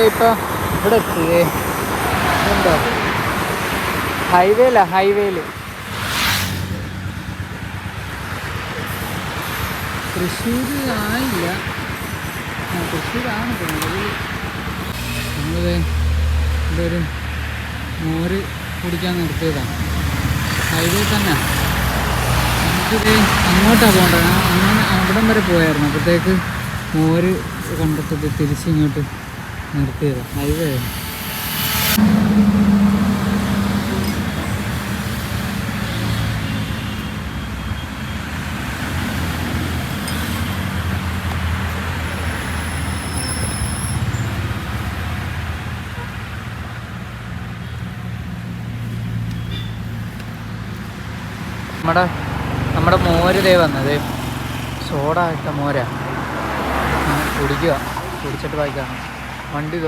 ഇപ്പം ഇവിടെ എത്തിയേ ഉണ്ടോ ഹൈവേയിൽ തൃശ്ശൂർ ആയില്ല, തൃശ്ശൂരാണ് തോന്നുന്നത്. നമ്മളിത് ഇവിടെ ഒരു മോര് കുടിക്കാൻ നിർത്തിയതാണ്, ഹൈവേ തന്നെ. നമുക്കിത് അങ്ങോട്ടാണ് പോകേണ്ടത്. അങ്ങനെ അവിടം വരെ പോയായിരുന്നു, അപ്പോഴത്തേക്ക് മോര് കണ്ടിട്ട് തിരിച്ചിങ്ങോട്ട് നിർത്തിയതാണ്, ഹൈവേ. നമ്മുടെ മോര് ദേ വന്നത് സോഡ ഇട്ട മോരാ. കുടിക്കുക, കുടിച്ചിട്ട് വായിക്കാണ് വണ്ടി.